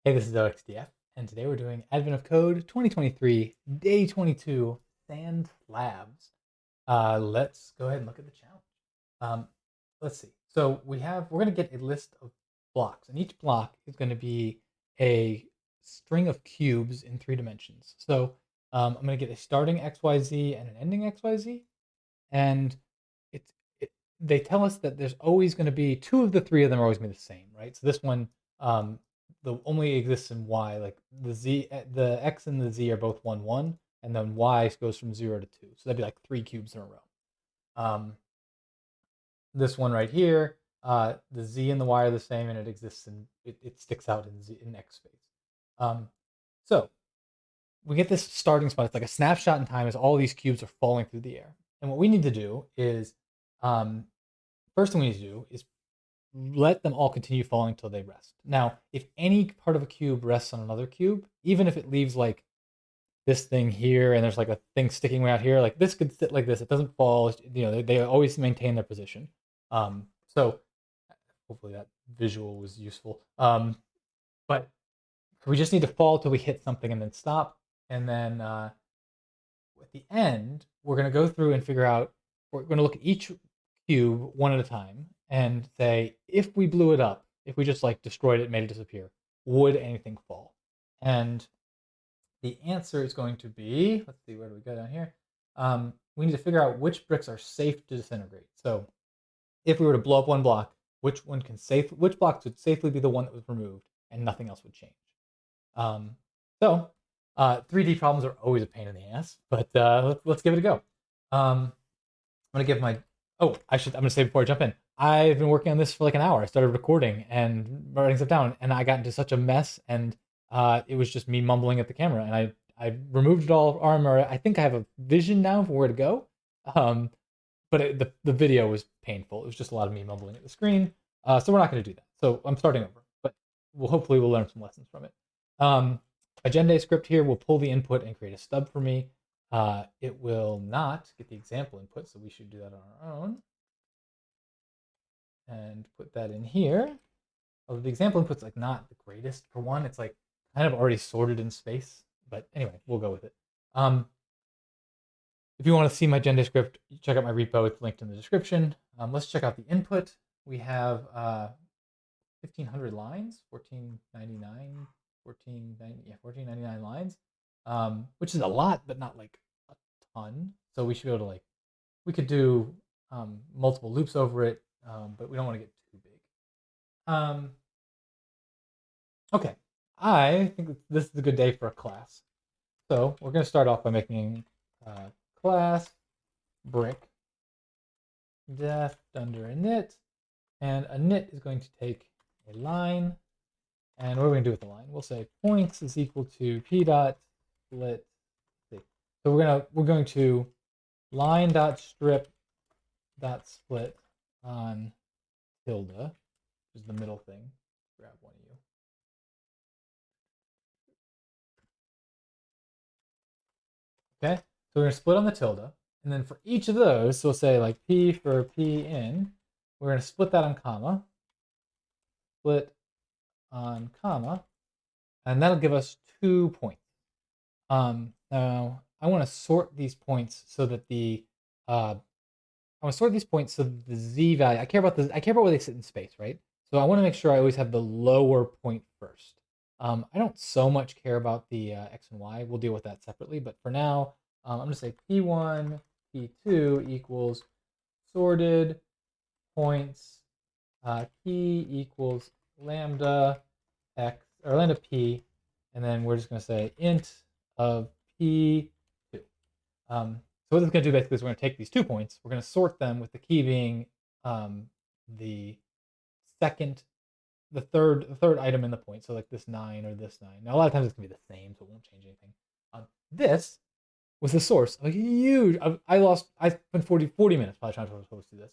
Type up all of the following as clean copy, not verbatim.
Hey, this is OXDF, and today we're doing Advent of Code 2023, Day 22, Sand Slabs. Let's go ahead and look at the challenge. Um, let's see. So we're going to get a list of blocks, and each block is going to be a string of cubes in 3 dimensions. So I'm going to get a starting XYZ and an ending XYZ, and it's they tell us that there's always going to be two of the three of them are always going to be the same, right? So this one the only exists in Y. Like the X and the Z are both 1 1, and then Y goes from 0 to 2. So that'd be like 3 cubes in a row. This one right here, the Z and the Y are the same, and it exists in it sticks out in X space. So we get this starting spot. It's like a snapshot in time as all these cubes are falling through the air. And what we need to do is, first thing we need to do is let them all continue falling till they rest. Now, if any part of a cube rests on another cube, even if it leaves like this thing here and there's like a thing sticking out here, like this could sit like this. It doesn't fall. You know, they always maintain their position. So hopefully that visual was useful. But we just need to fall till we hit something and then stop. And then at the end, we're going to go through and figure out, we're going to look at each cube one at a time and say, if we blew it up, if we just like destroyed it, made it disappear, would anything fall? And the answer is going to be, let's see, where do we go down here? We need to figure out which bricks are safe to disintegrate. So if we were to blow up one block, which blocks would safely be the one that was removed and nothing else would change? So 3D problems are always a pain in the ass, but let's give it a go. I'm gonna give my I'm gonna say before I jump in, I've been working on this for like an hour. I started recording and writing stuff down, and I got into such a mess, and it was just me mumbling at the camera, and I removed it all armor. I think I have a vision now for where to go. But the video was painful. It was just a lot of me mumbling at the screen. So we're not going to do that. So I'm starting over, but hopefully we'll learn some lessons from it. Agenda script here will pull the input and create a stub for me. It will not get the example input, so we should do that on our own. And put that in here. Although the example input's like not the greatest for one. It's like kind of already sorted in space. But anyway, we'll go with it. If you want to see my agenda script, check out my repo. It's linked in the description. Let's check out the input. We have 1,500 lines, 1499, 1499 lines, which is a lot, but not like a ton. So we should be able to like, we could do multiple loops over it, but we don't want to get too big. Okay, I think this is a good day for a class. So we're going to start off by making class brick def under init, and init is going to take a line, and what are we going to do with the line? We'll say points is equal to p dot split. So we're going to line dot strip dot split on tilde, which is the middle thing. Grab one of you. Okay, so we're going to split on the tilde, and then for each of those, so we'll say like p for p in, we're going to split that on comma, split on comma, and that'll give us 2 points. Now I want to sort these points so that the z value. I care about where they sit in space, right? So I want to make sure I always have the lower point first. I don't so much care about the x and y. We'll deal with that separately. But for now, I'm going to say p1, p2 equals sorted points p equals lambda x or lambda p, and then we're just going to say int of p2. So what this is going to do basically is we're going to take these 2 points, we're going to sort them with the key being the third item in the point. So like this 9 or this 9. Now a lot of times it's going to be the same, so it won't change anything. This was the source of a huge. I spent 40 minutes probably trying to do this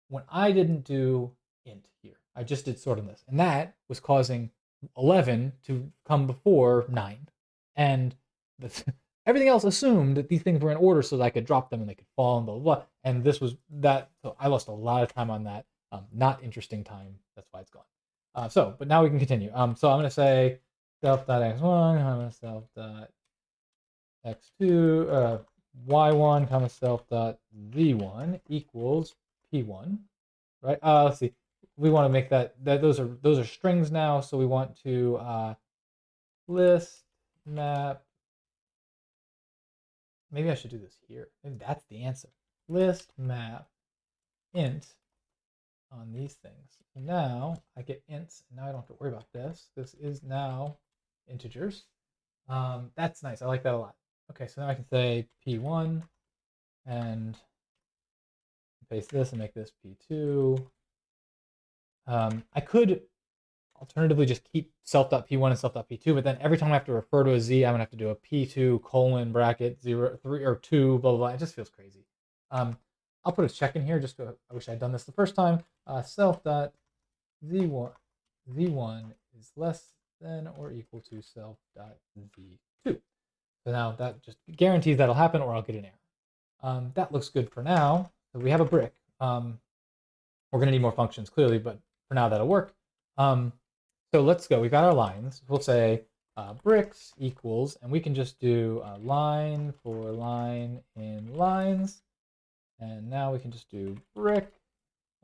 when I didn't do int here. I just did sort on this, and that was causing 11 to come before 9, and everything else assumed that these things were in order so that I could drop them and they could fall and blah blah blah. And this was that, so I lost a lot of time on that. Not interesting time. That's why it's gone. But now we can continue. So I'm going to say self.x1, comma self.x2, y1, comma self.z1 equals p1, right? Let's see. We want to make that those are strings now, so we want to list map. Maybe I should do this here. Maybe that's the answer. List map int on these things. Now I get ints, and now I don't have to worry about this. This is now integers. That's nice. I like that a lot. Okay, so now I can say p1 and paste this and make this p2. I could alternatively just keep self.p1 and self.p2, but then every time I have to refer to a z, I'm gonna have to do a p2 colon bracket 0, 3, or 2, blah, blah, blah. It just feels crazy. I'll put a check in here just to, I wish I'd done this the first time. Self.z1 is less than or equal to self.z2. So now that just guarantees that'll happen or I'll get an error. That looks good for now. So we have a brick. We're gonna need more functions clearly, but for now that'll work. So let's go. We've got our lines. We'll say bricks equals, and we can just do a line for line in lines. And now we can just do brick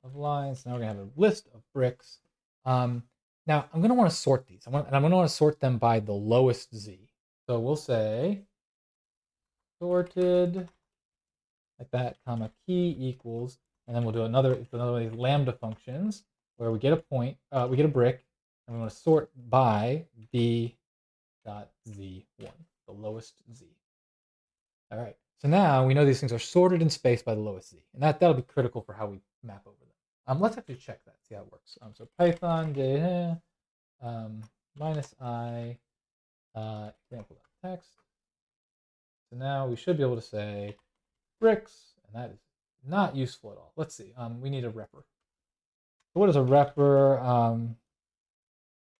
of lines. Now we're gonna have a list of bricks. Now I'm gonna want to sort these. I'm gonna want to sort them by the lowest z. So we'll say sorted like that, comma key equals, and then we'll do another one of these lambda functions where we get a point, we get a brick, and we want to sort by b dot z1, the lowest z. All right. So now we know these things are sorted in space by the lowest z, and that'll be critical for how we map over them. Let's actually check that, see how it works. So Python data minus I example text. So now we should be able to say bricks, and that is not useful at all. Let's see. We need a repr. So what is a repr?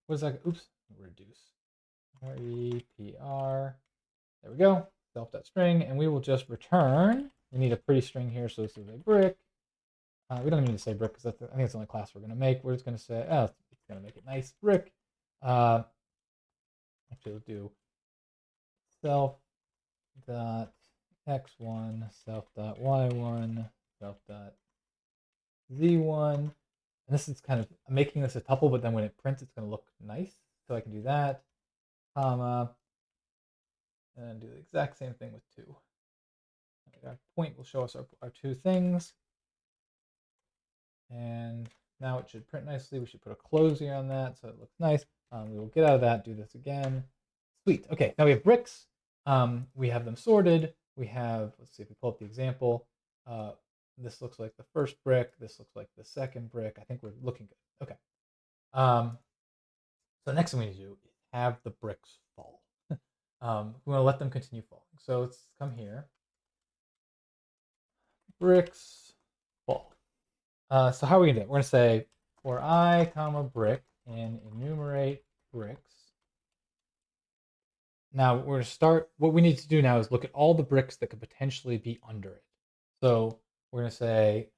What is that? Oops, reduce. REPR. There we go. Self.string, and we will just return. We need a pretty string here, so this is a brick. We don't even need to say brick because I think it's the only class we're going to make. We're just going to say, oh, it's going to make it nice, brick. Actually, we'll do self.x1, self.y1, self.z1. And this is kind of I'm making this a tuple, but then when it prints, it's going to look nice. So I can do that, comma, and then do the exact same thing with 2. Our point will show us our 2 things. And now it should print nicely. We should put a close here on that so it looks nice. We will get out of that, do this again. Sweet. Okay, now we have bricks. We have them sorted. We have, let's see if we pull up the example. This looks like the first brick. This looks like the second brick. I think we're looking good. Okay. So next thing we need to do is have the bricks fall. We want to let them continue falling. So let's come here. Bricks fall. So how are we gonna do it? We're gonna say for I comma brick and enumerate bricks. Now we're gonna start. What we need to do now is look at all the bricks that could potentially be under it. So we're gonna say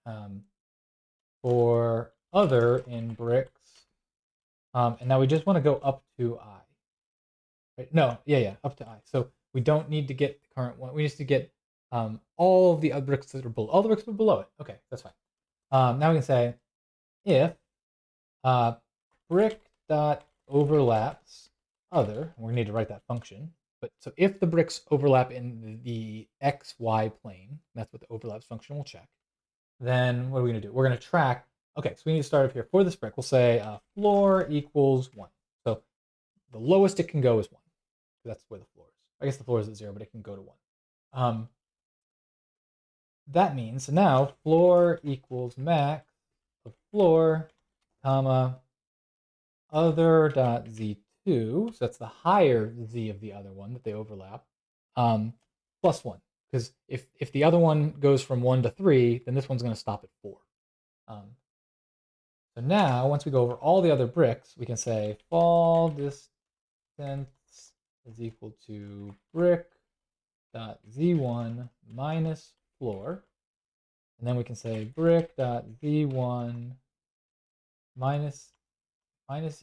for other in bricks, and now we just want to go up to I. Right? No, yeah, up to I. So we don't need to get the current one. We need to get all of the other bricks that are below. All the bricks that are below it. Okay, that's fine. Now we can say if brick dot overlaps other, we're gonna need to write that function. But so if the bricks overlap in the XY plane, that's what the overlaps function will check. Then what are we gonna do? We're gonna track. Okay, so we need to start up here for this brick. We'll say floor equals 1. So the lowest it can go is 1. That's where the floor is. I guess the floor is at 0, but it can go to 1. That means so now floor equals max of floor, comma, other dot z2. So that's the higher z of the other one that they overlap, plus 1. Because if the other one goes from 1 to 3, then this one's going to stop at 4. So now, once we go over all the other bricks, we can say fall distance is equal to brick dot z1 minus floor. And then we can say brick dot z1 minus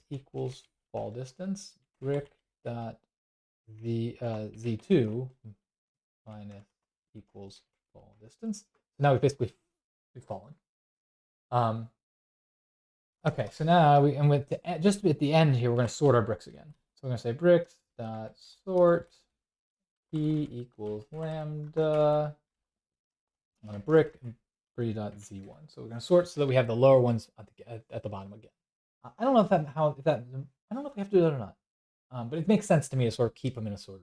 equals fall distance, brick dot z2 minus equals fall distance. So now we've fallen. Okay, so now just at the end here, we're going to sort our bricks again. So we're going to say bricks dot sort p equals lambda on a brick and 3.z1. So we're going to sort so that we have the lower ones at the bottom again. I don't know if that I don't know if we have to do that or not, but it makes sense to me to sort of keep them in a sort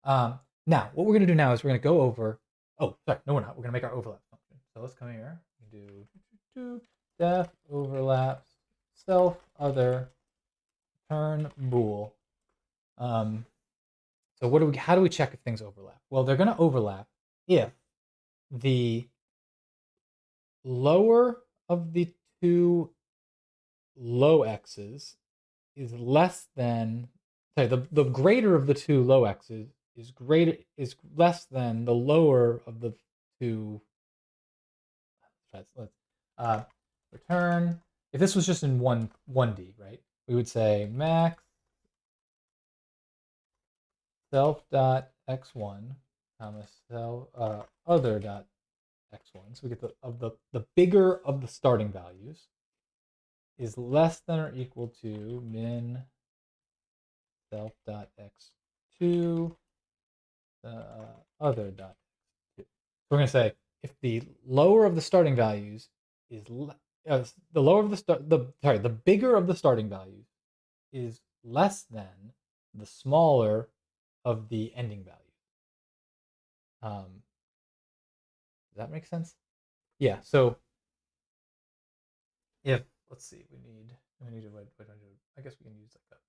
of. Now, what we're going to do now is we're going to go over. Oh, sorry, no, we're not. We're going to make our overlap function. So let's come here. We do def overlaps self other turn bool. So how do we check if things overlap? Well, they're going to overlap if the lower of the two low x's is less than, sorry, the greater of the two low x's is less than the lower of the two. Let's return. If this was just in 1D, right? We would say max self.x1 comma self other.x1. So we get the bigger of the starting values is less than or equal to min self.x2 other.x2. So we're going to say if the lower of the starting values is the lower of the bigger of the starting values is less than the smaller of the ending value. Does that make sense? Yeah. So if let's see, we need to I guess we can use like that.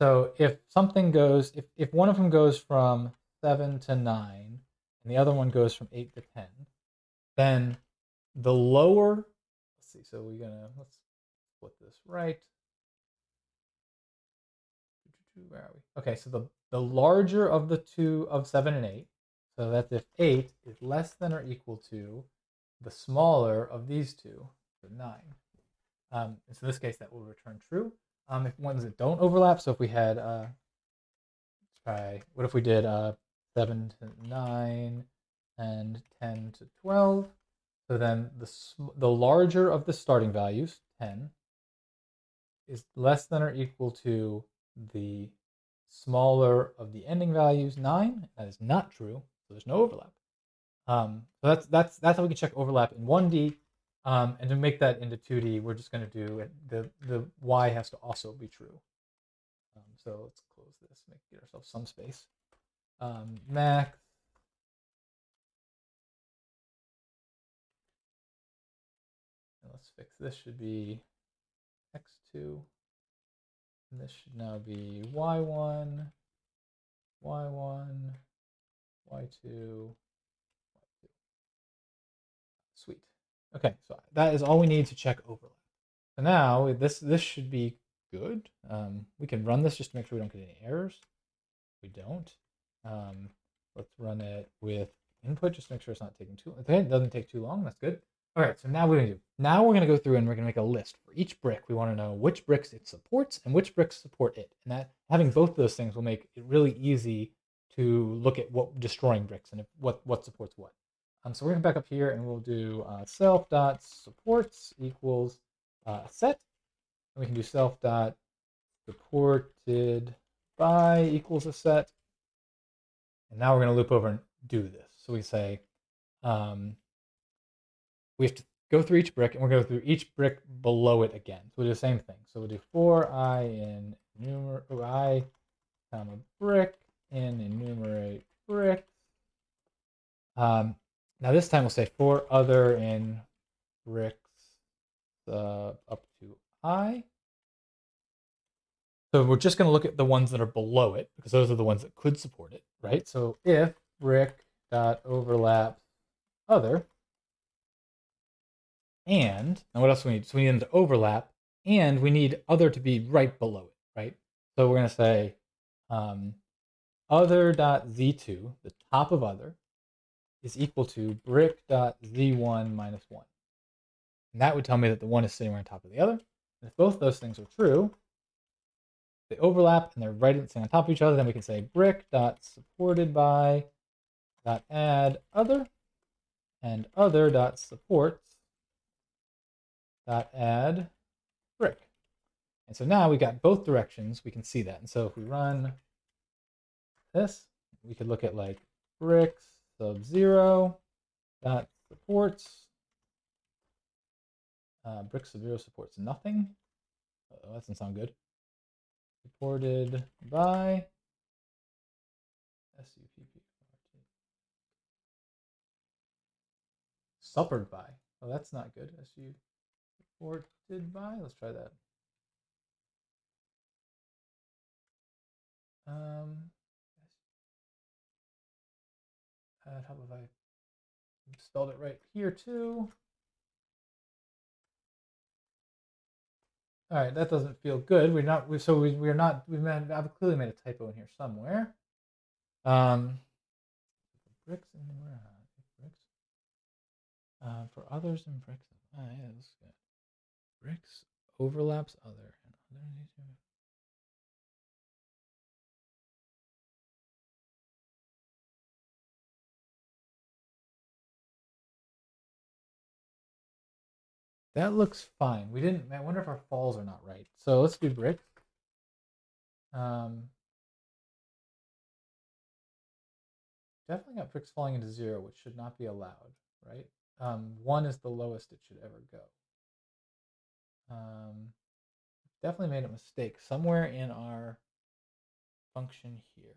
So if something goes, if one of them goes from 7 to 9 and the other one goes from 8 to 10, then the lower, let's see, so let's split this right. Where are we? Okay, so the larger of the two of 7 and 8, so that's if 8 is less than or equal to the smaller of these two, so 9. And so in this case, that will return true. If ones that don't overlap, so if we had, let's try, what if we did 7 to 9 and 10 to 12? So then the larger of the starting values, 10, is less than or equal to the smaller of the ending values, 9. That is not true, so there's no overlap. So that's how we can check overlap in 1D. And to make that into 2D, we're just going to do the y has to also be true. So let's close this, get ourselves some space. Max and let's fix this. Should be x2, and this should now be y1, y1, y2. Sweet. Okay, so that is all we need to check overlap. So now this should be good. We can run this just to make sure we don't get any errors. We don't. Let's run it with input just to make sure it's not taking too long. Okay, it doesn't take too long. That's good. All right, so now what we're going to do. Now we're going to go through and we're going to make a list for each brick. We want to know which bricks it supports and which bricks support it. And that having both those things will make it really easy to look at what destroying bricks and what supports what. So we're going to back up here and we'll do self.supports equals a set. And we can do self.supported by equals a set. And now we're going to loop over and do this. So we say we have to go through each brick and we're going to go through each brick below it again. So we'll do the same thing. So we'll do for I in I comma brick in enumerate bricks. Now this time we'll say for other in bricks up to I. So we're just going to look at the ones that are below it because those are the ones that could support it, right? So if brick dot overlaps other, and what else do we need? So we need them to overlap, and we need other to be right below it, right? So we're going to say other.z2, the top of other, is equal to brick.z1 minus 1. And that would tell me that the one is sitting right on top of the other. And if both those things are true, they overlap and they're right sitting on top of each other, then we can say brick.supported by .add other and other.supports .add brick. And so now we got both directions, we can see that. And so if we run this, we could look at like bricks sub 0 dot supports. Bricks sub 0 supports nothing. Oh, that doesn't sound good. Supported by supported by. Oh, that's not good. Supported by. Let's try that. How about I spelled it right here too? All right, that doesn't feel good. We're not. We've I've clearly made a typo in here somewhere. Bricks and bricks. For others and bricks. Yeah, this is good. Bricks overlaps other and other. That looks fine. We didn't. I wonder if our falls are not right. So let's do bricks. Definitely got bricks falling into 0, which should not be allowed, right? 1 is the lowest it should ever go. Definitely made a mistake somewhere in our function here.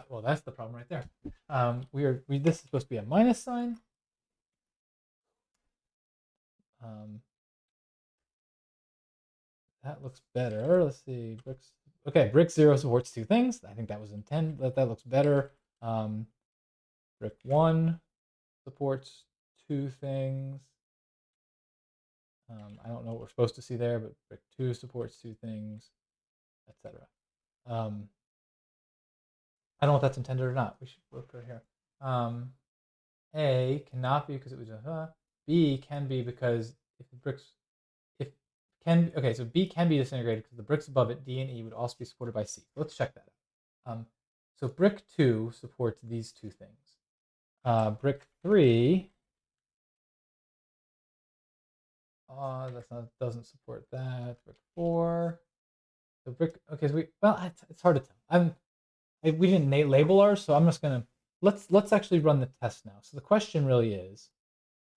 Well, that's the problem right there. This is supposed to be a minus sign. That looks better. Let's see, bricks. Okay, brick 0 supports 2 things. I think that was intended. That looks better. Brick 1 supports 2 things. I don't know what we're supposed to see there, but brick 2 supports 2 things, etc. I don't know if that's intended or not. We should look right here. A cannot be because it was a B can be because if the bricks okay, so B can be disintegrated because the bricks above it, D and E, would also be supported by C. Let's check that out. So brick 2 supports these 2 things. Brick 3 doesn't support that. Brick 4. So brick. Okay, so it's hard to tell. We didn't label ours, so I'm just gonna let's actually run the test now. So the question really is,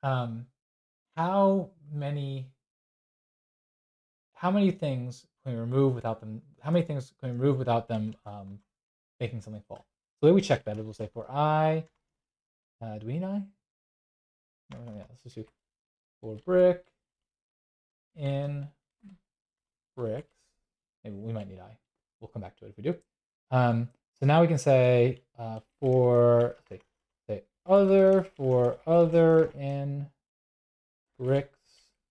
how many things can we remove without them? How many things can we remove without them making something fall? So the way we check that is we'll say for I. Do we need I? No, yeah, let's just do for brick in bricks. Maybe we might need I. We'll come back to it if we do. So now we can say for say other in bricks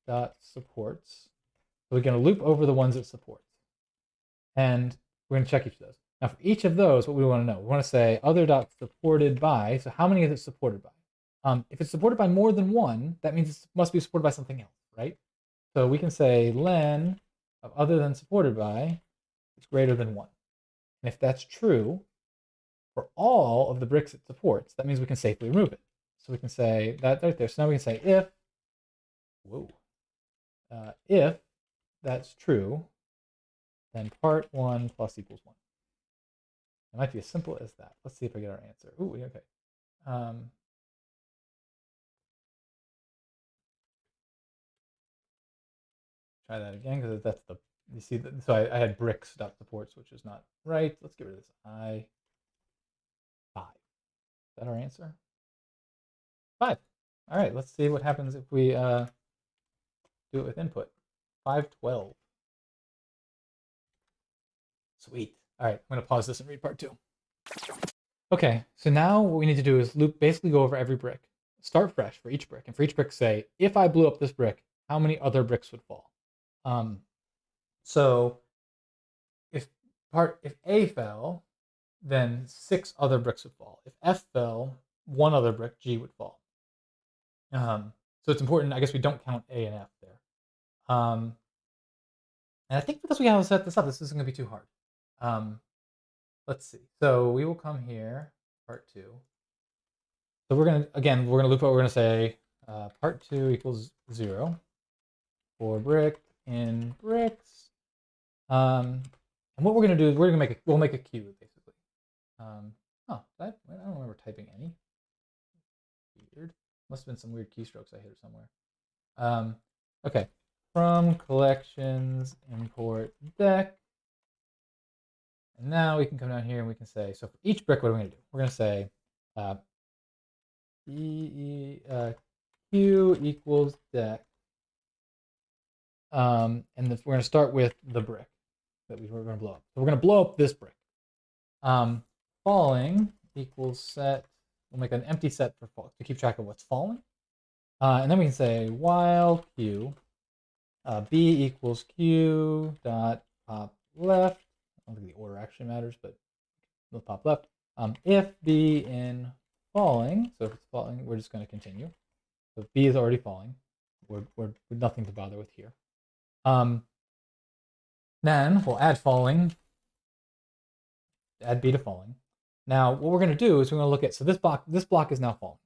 dot supports. So we're going to loop over the ones it supports, and we're going to check each of those. Now for each of those, what we want to know, we want to say other dot supported by. So how many is it supported by? If it's supported by more than one, that means it must be supported by something else, right? So we can say len of other than supported by is greater than 1. And if that's true for all of the bricks it supports, that means we can safely remove it. So we can say that right there. So now we can say if that's true, then part 1 plus equals 1. It might be as simple as that. Let's see if I get our answer. Ooh, okay. Try that again because that's you see so I had bricks dot supports, which is not right. Let's get rid of this I. 5. Is that our answer? 5. All right, let's see what happens if we do it with input. 512. Sweet. All right, I'm going to pause this and read part 2. Okay, so now what we need to do is basically go over every brick. Start fresh for each brick. And for each brick say, if I blew up this brick, how many other bricks would fall? So if A fell, then 6 other bricks would fall. If F fell, one other brick, G, would fall. So it's important. I guess we don't count A and F there. And I think because we have to set this up, this isn't going to be too hard. Let's see. So we will come here, part 2. So we're going to loop what we're going to say. Part 2 equals 0 for brick in bricks. And what we're going to do is we'll make a queue basically. I don't remember typing any. Weird. Must have been some weird keystrokes I hit or somewhere. Okay. From collections import deck. And now we can come down here and we can say, so for each brick, what are we going to do? We're going to say Q equals deck. And we're going to start with the brick that we're going to blow up. So we're going to blow up this brick. Falling equals set. We'll make an empty set for fall to keep track of what's falling. And then we can say while Q B equals Q dot pop left. I don't think the order actually matters, but we'll pop left. If B in falling, so if it's falling, we're just going to continue. So if B is already falling, we're nothing to bother with here. Then we'll add falling, add B to falling. Now what we're going to do is we're going to look at, so this block is now falling.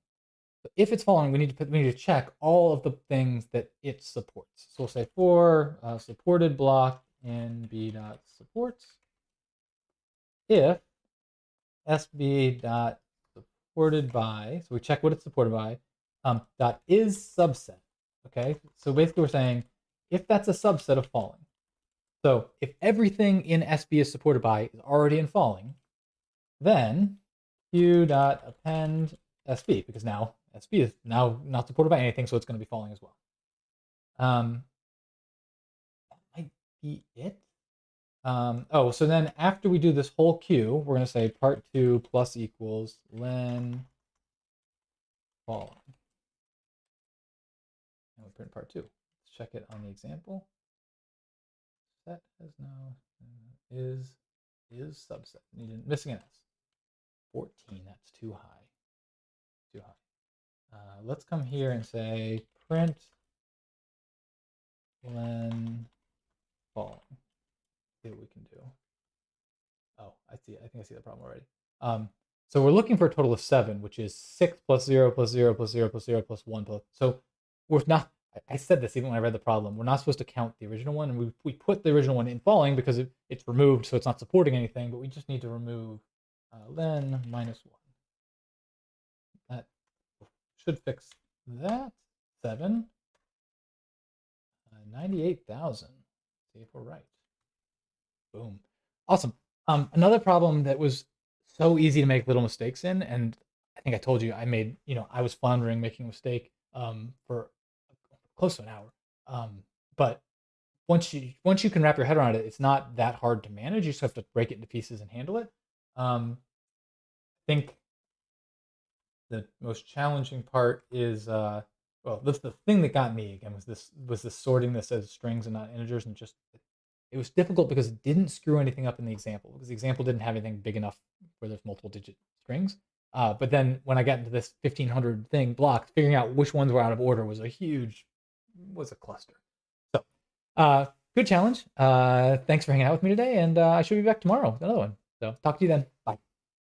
So if it's falling, we need to check all of the things that it supports. So we'll say for supported block in B dot supports, if SB dot supported by, so we check what it's supported by, dot is subset. Okay, so basically we're saying if that's a subset of falling. So if everything in SB is supported by is already in falling, then Q dot append SB, because now SB is now not supported by anything, so it's going to be falling as well. That might be it. So then after we do this whole queue, we're going to say part 2 plus equals len falling. And we print part 2. Let's check it on the example. Set has now is subset. Missing an S. 14, that's too high. Too high. Let's come here and say print len falling. See what we can do. Oh, I see. I think I see the problem already. So we're looking for a total of 7, which is 6 plus 0 plus 0 plus 0 plus 0 plus 1 plus. So we're not. I said this even when I read the problem. We're not supposed to count the original one, and we put the original one in falling because it's removed, so it's not supporting anything. But we just need to remove len minus 1. That should fix that. 7. 98,000. See if we're right. Boom. Awesome. Another problem that was so easy to make little mistakes in, and I think I told you I was floundering making a mistake for close to an hour. But once you can wrap your head around it, it's not that hard to manage. You just have to break it into pieces and handle it. I think the most challenging part is the thing that got me again was this sorting this as strings and not integers, and just it was difficult because it didn't screw anything up in the example, because the example didn't have anything big enough where there's multiple digit strings. But then when I got into this 1500 thing block, figuring out which ones were out of order was a cluster. So good challenge. Thanks for hanging out with me today, and I should be back tomorrow with another one. So talk to you then. Bye.